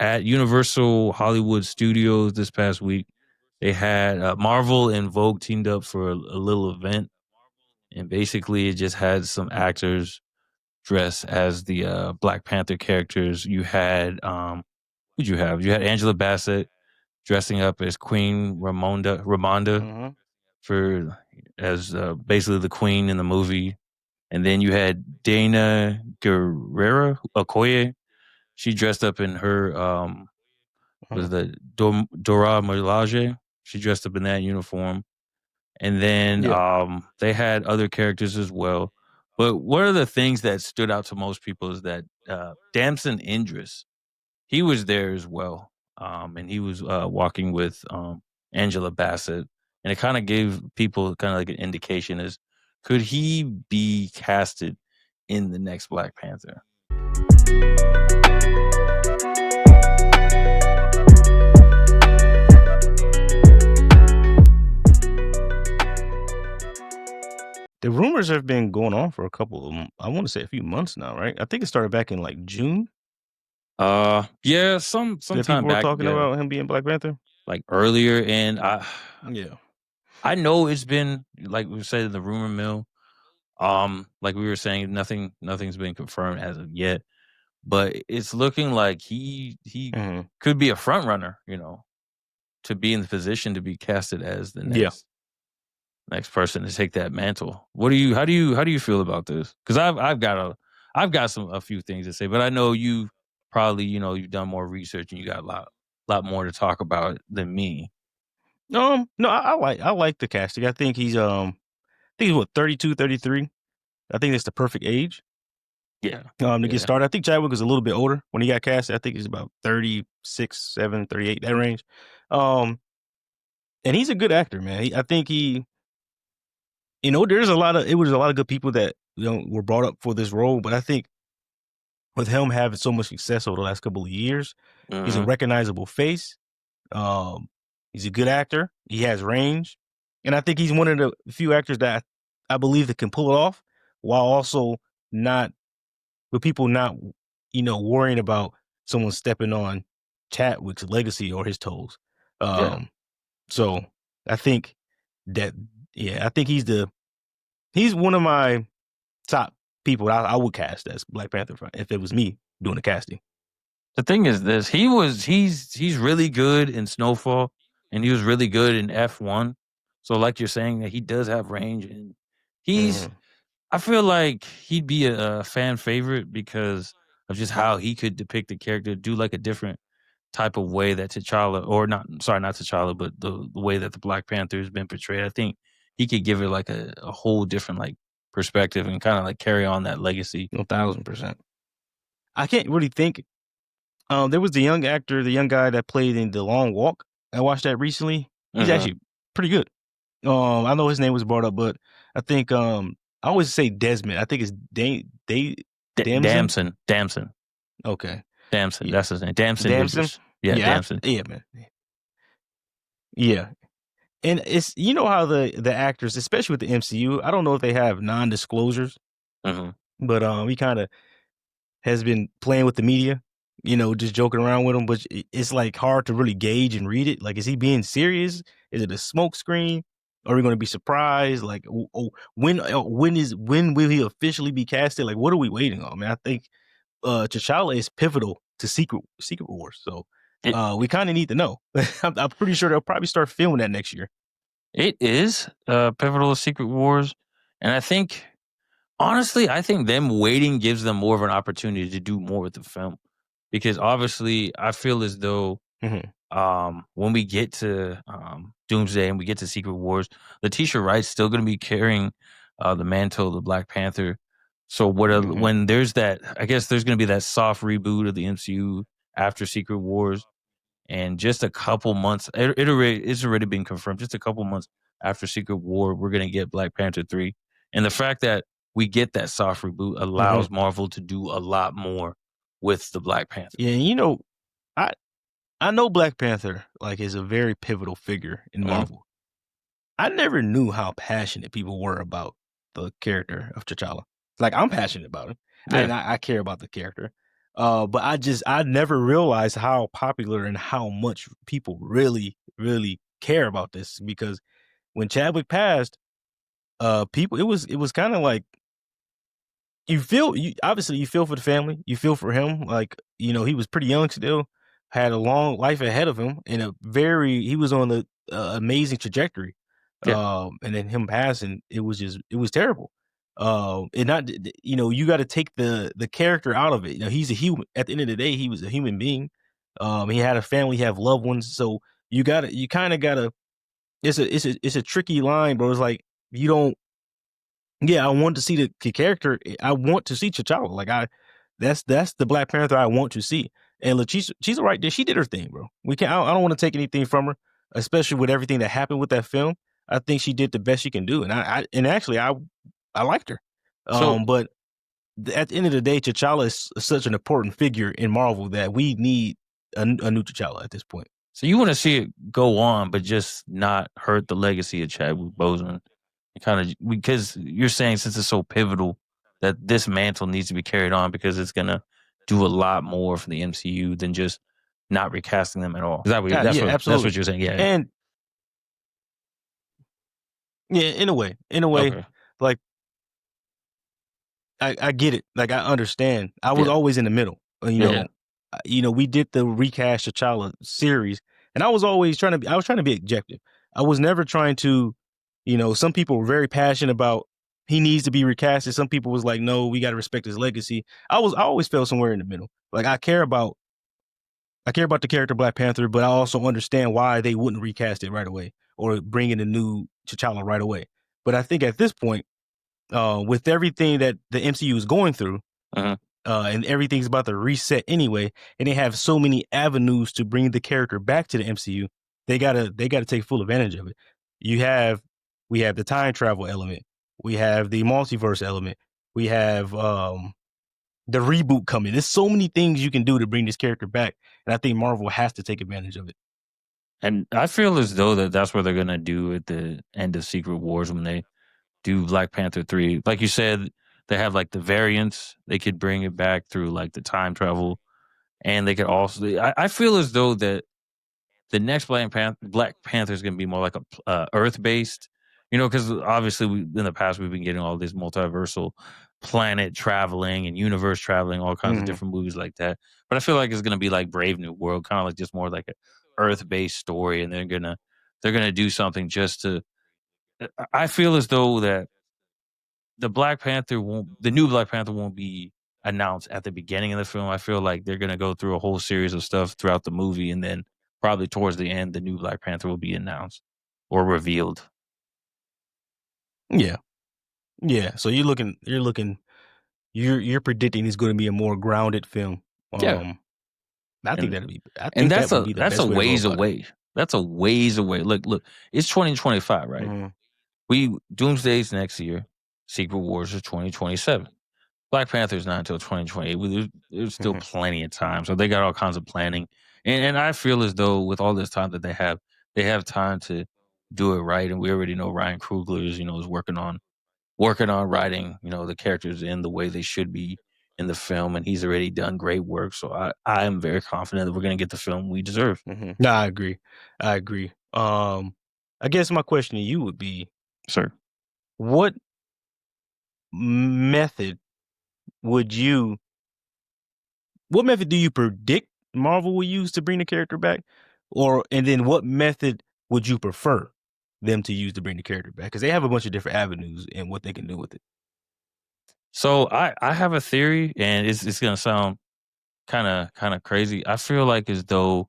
at Universal Hollywood Studios this past week, they had Marvel and Vogue teamed up for a little event, and basically it just had some actors dressed as the Black Panther characters. You had who'd you have? You had Angela Bassett dressing up as Queen Ramonda Mm-hmm. for as basically the queen in the movie, and then you had Dana Guerrera Okoye. She dressed up in her was the Dora Milaje. She dressed up in that uniform, and then Yeah. they had other characters as well. But one of the things that stood out to most people is that Damson Idris, he was there as well, and he was walking with Angela Bassett, and it kind of gave people kind of like an indication as could he be casted in the next Black Panther? The rumors have been going on for a couple of, I want to say a few months now, right? I think it started back in like June Yeah, that sometime people were back, talking yeah, about him being Black Panther. like earlier, and I Yeah. I know it's been like we said in the rumor mill. Like we were saying, nothing's been confirmed as of yet, but it's looking like he Hmm. could be a front runner, to be in the position to be casted as the Yeah. next person to take that mantle. How do you feel about this? Because I've got a few things to say, but I know you probably you've done more research and you got a lot more to talk about than me. No, I like the casting. I think he's what 32, 33. I think that's the perfect age Yeah, to get yeah. started. I think Chadwick was a little bit older when he got cast. I think he's about 36, 7, 38, that range. Um, and he's a good actor, man. I think there's it was a lot of good people that were brought up for this role, but I think with him having so much success over the last couple of years, he's a Hmm. recognizable face. Um, he's a good actor. He has range, and I think he's one of the few actors that I believe that can pull it off while also not with people not worrying about someone stepping on Chadwick's legacy or his toes. Yeah. Um, so I think that I think he's one of my top people I would cast as Black Panther if it was me doing the casting. The thing is this, he's really good in Snowfall and he was really good in F1. So like you're saying that he does have range and he's Mhm. I feel like he'd be a fan favorite because of just how he could depict the character, do like a different type of way that T'Challa or not T'Challa, but the way that the Black Panther has been portrayed. I think he could give it like a whole different like perspective and kind of like carry on that legacy. 1,000%. I can't really think. There was the young actor, the young guy that played in The Long Walk. I watched that recently. He's Mhm. actually pretty good. I know his name was brought up, but I think I always say Desmond. I think it's Damson. Damson. Okay, Damson, yeah, that's his name. Damson Damson. Idris. Yeah, Yeah, Damson. yeah, man, yeah. And it's how the actors, especially with the MCU, I don't know if they have non-disclosures, Mhm. but he kind of has been playing with the media, just joking around with them. But it's like hard to really gauge and read it. Like, is he being serious? Is it a smoke screen? Are we going to be surprised? Like, when will he officially be casted? Like, what are we waiting on? Man, I think T'Challa is pivotal to Secret Wars. So It we kind of need to know. I'm pretty sure they'll probably start filming that next year. it is pivotal to Secret Wars, and I think honestly, I think them waiting gives them more of an opportunity to do more with the film because obviously, I feel as though Hmm. when we get to Doomsday and we get to Secret Wars, Letitia Wright's still going to be carrying the mantle of the Black Panther. So Hmm. when there's that, I guess there's going to be that soft reboot of the MCU after Secret Wars, and just a couple months, it's already been confirmed. Just a couple months after Secret War, we're going to get Black Panther 3, and the fact that we get that soft reboot Hmm. allows Marvel to do a lot more with the Black Panther. Yeah, I I know Black Panther like is a very pivotal figure in Mhm. Marvel. I never knew how passionate people were about the character of T'Challa. Like, I'm passionate about him, Yeah. and I care about the character. But I never realized how popular and how much people really care about this because when Chadwick passed, people it was kind of like you obviously you feel for the family, you feel for him. Like he was pretty young still, had a long life ahead of him, and he was on the amazing trajectory. Yeah. And then him passing, it was terrible. And not you got to take the character out of it. He's a human. At the end of the day, he was a human being. He had a family, he have loved ones, so you kind of gotta. It's a tricky line, bro. It's like you don't yeah, I want to see the character. I want to see T'Challa. Like that's the Black Panther I want to see. And she's right there. She did her thing, bro. We can't. I don't want to take anything from her, especially with everything that happened with that film. I think she did the best she can do, and and actually I liked her. So But at the end of the day, T'Challa is such an important figure in Marvel that we need a new T'Challa at this point. so you want to see it go on, but just not hurt the legacy of Chadwick Boseman. Kind of because you're saying since it's so pivotal that this mantle needs to be carried on because it's gonna do a lot more for the MCU than just not recasting them at all. Is that what Yeah, that's what absolutely. you're saying? Yeah. And yeah, in a way, Okay. like I get it. Like I understand. I was Yeah. always in the middle. Yeah. We did the recast T'Challa series, and I was always I was trying to be objective. I was never trying to, some people were very passionate about he needs to be recasted. Some people was like, no, we got to respect his legacy. I always felt somewhere in the middle. Like I care about the character Black Panther, but I also understand why they wouldn't recast it right away or bring in a new T'Challa right away. But I think at this point, with everything that the MCU is going through, Uh-huh. and everything's about to reset anyway, and they have so many avenues to bring the character back to the MCU, they gotta take full advantage of it. You have we have the time travel element, we have the multiverse element, we have the reboot coming. There's so many things you can do to bring this character back, and I think Marvel has to take advantage of it. And I feel as though that's what they're gonna do at the end of Secret Wars when they do Black Panther 3. Like you said, they have like the variants. They could bring it back through like the time travel, and they could also. I feel as though that the next Black Panther is going to be more like a Earth based, because obviously in the past we've been getting all this multiversal planet traveling and universe traveling, all kinds of Mhm. different movies like that. But I feel like it's going to be like Brave New World, kind of like just more like a Earth based story, and they're gonna do something just to. I feel as though that the new Black Panther won't be announced at the beginning of the film. I feel like they're gonna go through a whole series of stuff throughout the movie, and then probably towards the end, the new Black Panther will be announced or revealed. Yeah, yeah. So you're predicting it's going to be a more grounded film. Yeah, Um, and I and think that would be the that's a best way to go ways about it. away. That's a ways away. Look, it's 2025, right? Mhm, We Doomsday's next year. Secret Wars is 2027. Black Panther's not until 2028. There's still mhm, plenty of time. So they got all kinds of planning. And I feel as though with all this time that they have time to do it right. And we already know Ryan Coogler is working on writing, the characters in the way they should be in the film. And he's already done great work. So I am very confident that we're gonna get the film we deserve. mhm. No, I agree. I agree. I guess my question to you would be, Sir. what method would you what method do you predict Marvel will use to bring the character back? And then what method would you prefer them to use to bring the character back? Because they have a bunch of different avenues and what they can do with it. So I have a theory and it's gonna sound kinda crazy. I feel like as though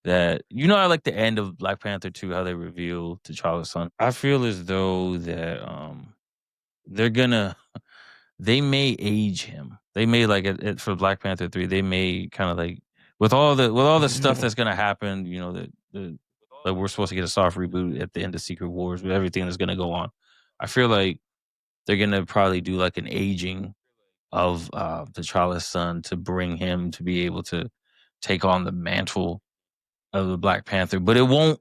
that I like the end of Black Panther 2, how they reveal T'Challa's son. I feel as though that they're gonna they may age him. They may like it for Black Panther 3, they may kind of like with all the stuff that's gonna happen, the like we're supposed to get a soft reboot at the end of Secret Wars with everything that's gonna go on. I feel like they're gonna probably do like an aging of T'Challa's son to bring him to be able to take on the mantle of the Black Panther, but it won't.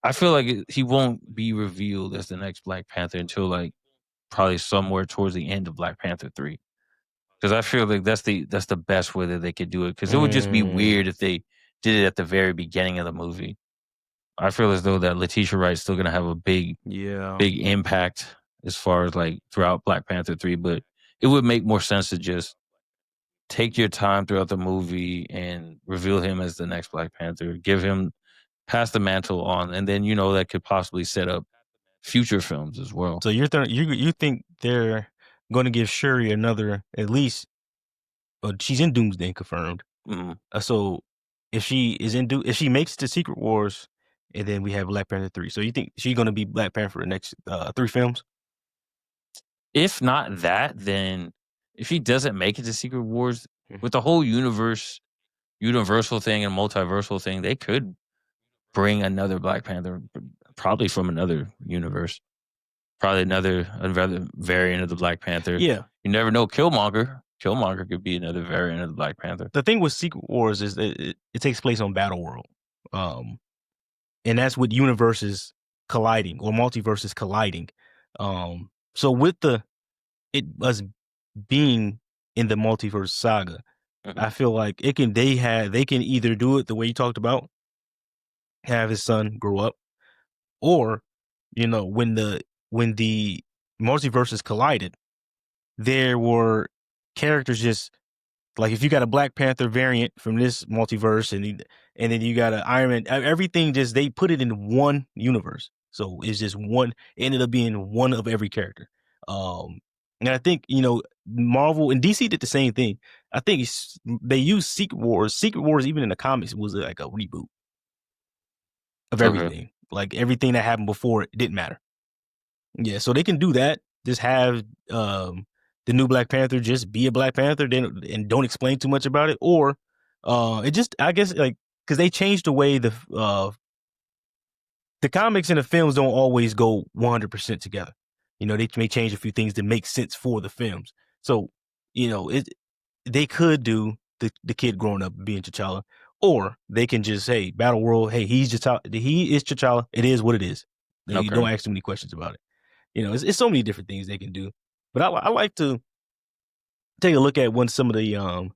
I feel like he won't be revealed as the next Black Panther until like probably somewhere towards the end of Black Panther 3. because I feel like that's the best way that they could do it. Because it would just be Mm, weird if they did it at the very beginning of the movie. I feel as though that Letitia Wright's still gonna have a yeah. big impact as far as like throughout Black Panther 3, but it would make more sense to just take your time throughout the movie and reveal him as the next Black Panther, give him pass the mantle on, and then that could possibly set up future films as well. So you think they're going to give Shuri another at least? She's in Doomsday confirmed. Mhm. So if she is if she makes it to Secret Wars, and then we have Black Panther 3. So you think she's going to be Black Panther for the next 3 films? If not that, then if he doesn't make it to Secret Wars Mhm. with the whole universal thing and multiversal thing, they could bring another Black Panther, probably from another universe, probably another variant of the Black Panther. Yeah. You never know. Killmonger could be another variant of the Black Panther. The thing with Secret Wars is that it takes place on Battle World, um, and that's with universes colliding or multiverses colliding. So with us being in the multiverse saga, Mhm. I feel like they can either do it the way you talked about, have his son grow up, or when the multiverses collided, there were characters just like if you got a Black Panther variant from this multiverse, and then you got an Iron Man, everything just they put it in one universe, so it's just one. It ended up being one of every character. Um, and I think Marvel and DC did the same thing. I think they used Secret Wars. Secret Wars, even in the comics, was like a reboot of Okay. everything. Like everything that happened before it didn't matter. Yeah, so they can do that. Just have the new Black Panther just be a Black Panther, then and don't explain too much about it, or it just I guess like because they changed the way the comics and the films don't always go 100% together. They may change a few things to make sense for the films. So it they could do the kid growing up being T'Challa, or they can just say Battle World, hey, he's T'Challa, he is T'Challa. It is what it is. They Okay. don't ask too many questions about it. It's so many different things they can do. But I like to take a look at what some of the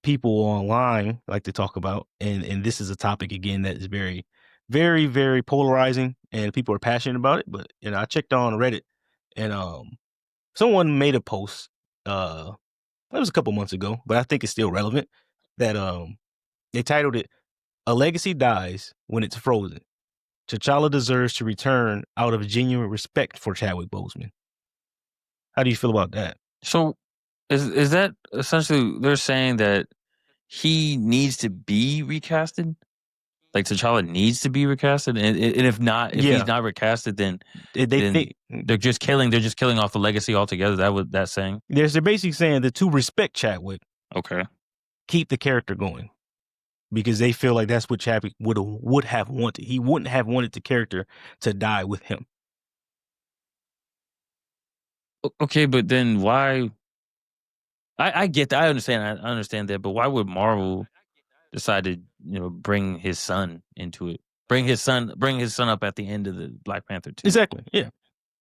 people online like to talk about, and this is a topic again that is very, very, very polarizing, and people are passionate about it. But I checked on Reddit, and someone made a post. It was a couple months ago, but I think it's still relevant. That they titled it "A Legacy Dies When It's Frozen." T'Challa deserves to return out of genuine respect for Chadwick Boseman. How do you feel about that? So is that essentially they're saying that he needs to be recasted? Like T'Challa needs to be recasted, and if he's Yeah, not recasted, they then think they're just killing off the legacy altogether. That what that's saying. they're basically saying that to respect Chadwick, Okay. keep the character going because they feel like that's what Chadwick would have wanted. He wouldn't have wanted the character to die with him. Okay, but then why? I get that. I understand that. But why would Marvel decide to bring his son into it? Bring his son up at the end of the Black Panther 2. Exactly. Yeah.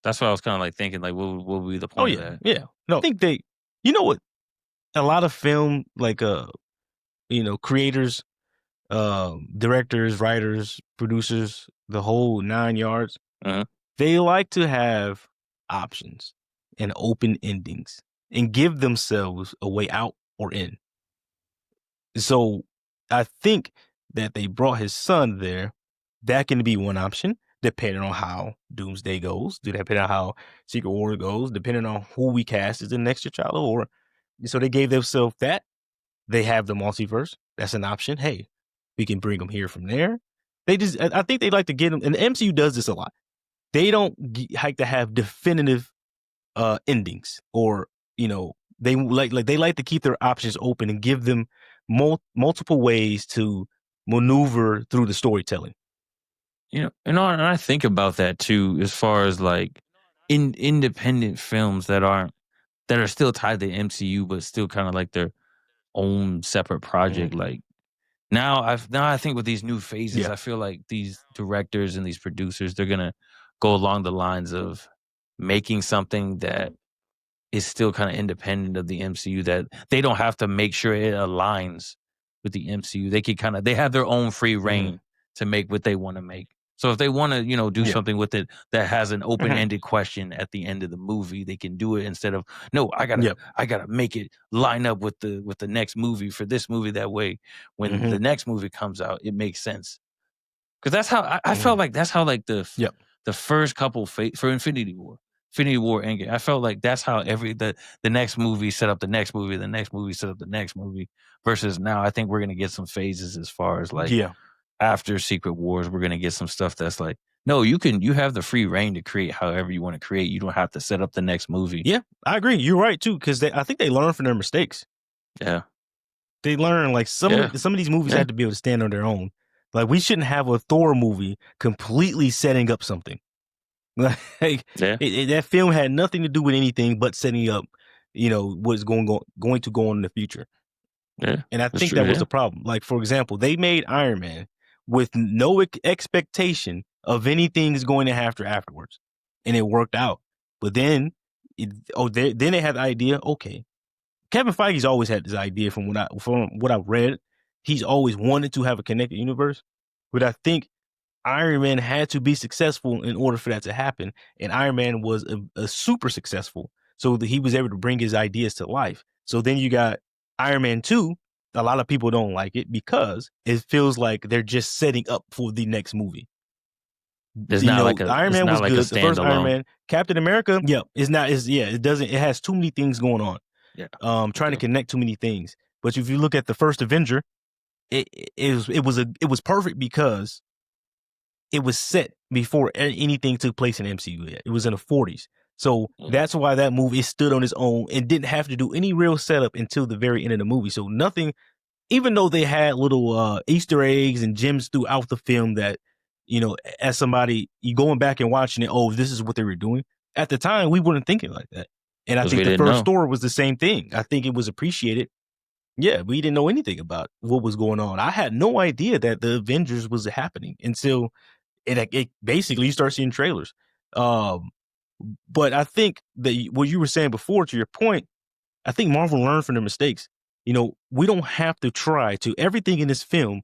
That's what I was kind of like thinking. Like, what would be the Oh point of yeah. that? Yeah. No, I think you know what? A lot of film, like creators, directors, writers, producers, the whole 9 yards. Uh-huh. They like to have options and open endings and give themselves a way out or in. So I think that they brought his son there. That can be one option, depending on how Doomsday goes, depending on how Secret War goes, depending on who we cast as the next T'Challa. Or so they gave themselves that. They have the multiverse. That's an option. Hey, we can bring them here from there. I think they like to get them, and the MCU does this a lot. They don't like to have definitive endings, or they they like to keep their options open and give them multiple ways to maneuver through the storytelling. And I think about that too, as far as like independent films that are still tied to the MCU, but still kind of like their own separate Mhm. project. Like now I think with these new phases, Yeah. I feel like these directors and these producers, they're gonna go along the lines of making something that is still kind of independent of the MCU, that they don't have to make sure it aligns with the MCU. They can kind of, they have their own free Mhm. reign to make what they want to make. So if they want to, do Yeah. something with it that has an Mhm. open-ended question at the end of the movie, they can do it instead of, no, Yep. I gotta make it line up with the next movie for this movie. That way, when Mhm. the next movie comes out, it makes sense. Because that's how I felt Mhm. like that's how like Yep. the first couple for Infinity War Endgame. I felt like that's how the next movie set up the next movie, the next movie set up the next movie. Versus now, I think we're gonna get some phases as far as like Yeah. after Secret Wars, we're gonna get some stuff that's like, no, you have the free reign to create however you want to create. You don't have to set up the next movie. Yeah, I agree. You're right too, because I think they learn from their mistakes. Yeah, They learn like yeah, some of these movies yeah, had to be able to stand on their own. Like we shouldn't have a Thor movie completely setting up something. Like yeah, that film had nothing to do with anything but setting up, what's going to go on in the future. yeah. And I That's think true. that was Yeah, the problem. Like for example, they made Iron Man with no expectation of anything's going to happen afterwards, and it worked out. But then, then they had the idea. Okay, Kevin Feige's always had this idea from what I've read. He's always wanted to have a connected universe, but I think Iron Man had to be successful in order for that to happen, and Iron Man was a super successful, so that he was able to bring his ideas to life. So then you got Iron Man 2. A lot of people don't like it because it feels like they're just setting up for the next movie. Iron it's Man not was like a good. The first Iron standalone. Man, Captain America, yeah, it's not. Is yeah, it doesn't. It has too many things going on. Yeah, Trying to yeah. connect too many things. But if you look at the first Avenger, it was perfect because it was set before anything took place in MCU yet. It was in the 40s. So Yeah. that's why that movie stood on its own and didn't have to do any real setup until the very end of the movie. So nothing, even though they had little Easter eggs and gems throughout the film that, as somebody, you going back and watching it, oh, this is what they were doing. At the time, we weren't thinking like that. And I Because we think the didn't first know. Thor was the same thing. I think it was appreciated. Yeah, we didn't know anything about what was going on. I had no idea that the Avengers was happening until it basically you start seeing trailers. Um, but I think that what you were saying before, to your point, I think Marvel learned from their mistakes. We don't have to try to everything in this film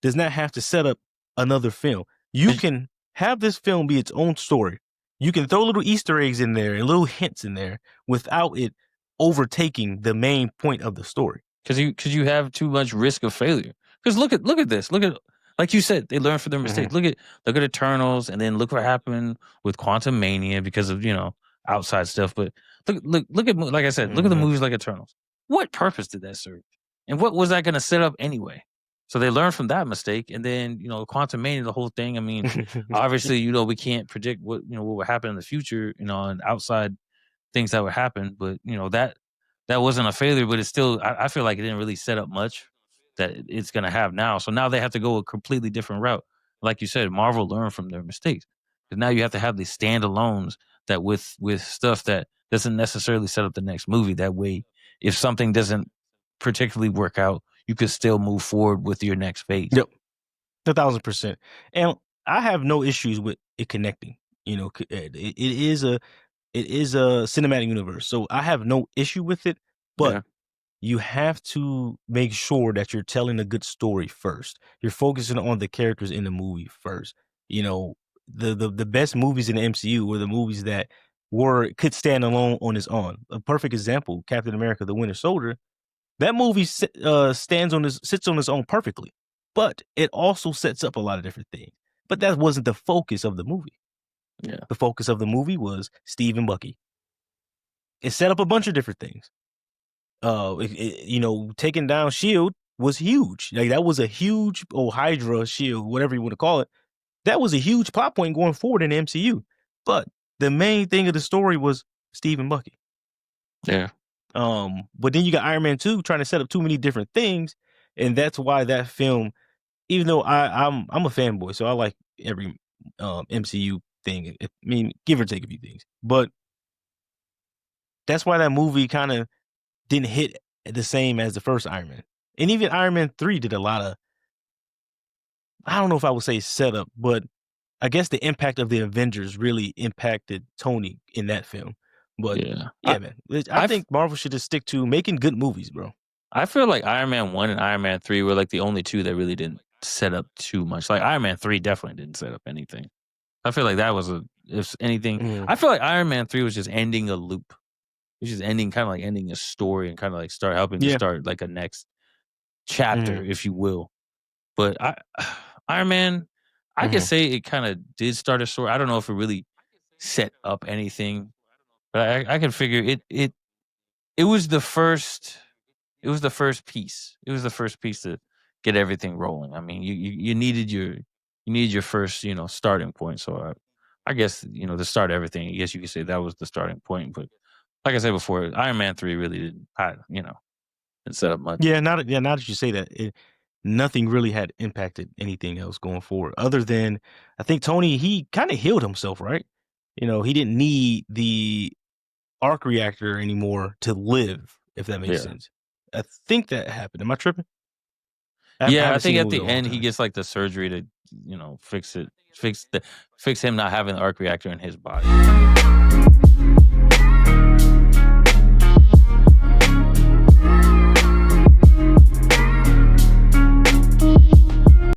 does not have to set up another film. You 'Cause can have this film be its own story. You can throw little Easter eggs in there and little hints in there without it overtaking the main point of the story. you have too much risk of failure. Because look at this. Look at, like you said, they learn from their Mhm. mistakes. Look at Eternals, and then look what happened with Quantum Mania because of outside stuff. But look at like I said, look at the Mhm. movies like Eternals. What purpose did that serve? And what was that going to set up anyway? So they learned from that mistake, and then Quantum Mania, the whole thing. I mean, obviously, we can't predict what will happen in the future, and outside things that would happen. But that wasn't a failure, but it's still, I feel like it didn't really set up much that it's gonna have now. So now they have to go a completely different route. Like you said, Marvel learned from their mistakes. Because now you have to have these standalones that with stuff that doesn't necessarily set up the next movie. That way, if something doesn't particularly work out, you could still move forward with your next phase. Yep. 1,000%. And I have no issues with it connecting. It is a cinematic universe, so I have no issue with it. But Yeah. you have to make sure that you're telling a good story first. You're focusing on the characters in the movie first. You know, the best movies in the MCU were the movies that could stand alone on its own. A perfect example, Captain America: The Winter Soldier. That movie sits on its own perfectly, but it also sets up a lot of different things. But that wasn't the focus of the movie. Yeah. The focus of the movie was Steve and Bucky. It set up a bunch of different things. Taking down Shield was huge. Like that was a huge Hydra Shield, whatever you want to call it. That was a huge plot point going forward in the MCU. But the main thing of the story was Steve and Bucky. Yeah. But then you got Iron Man 2 trying to set up too many different things, and that's why that film, even though I'm a fanboy, so I like every MCU thing. I mean, give or take a few things, but that's why that movie kind of didn't hit the same as the first Iron Man. And even Iron Man 3 did a lot of, I don't know if I would say setup, but I guess the impact of the Avengers really impacted Tony in that film. But Yeah. yeah, man, I I think Marvel should just stick to making good movies, bro. I feel like Iron Man 1 and Iron Man 3 were, like, the only 2 that really didn't set up too much. Like, Iron Man 3 definitely didn't set up anything. I feel like that was if anything Mm, I feel like Iron Man 3 was just ending a loop. It was just kinda like ending a story and kinda, like, helping to yeah. start, like, a next chapter, Mhm, if you will. But Iron Man, I could mhm. say it kinda did start a story. I don't know if it really set up anything, but I can figure it was the first it was the first piece. It was the first piece to get everything rolling. I mean, you needed your first, starting point. So I guess, to start everything, I guess you could say that was the starting point. But like I said before, Iron Man 3 really didn't set up much. Now that you say that, nothing really had impacted anything else going forward other than I think Tony, he kinda healed himself, right? He didn't need the arc reactor anymore to live, if that makes Yeah. sense. I think that happened. Am I tripping? I Yeah, I haven't seen think the at movie in the a long end he time. gets like the surgery to, fix it, fix him not having the arc reactor in his body.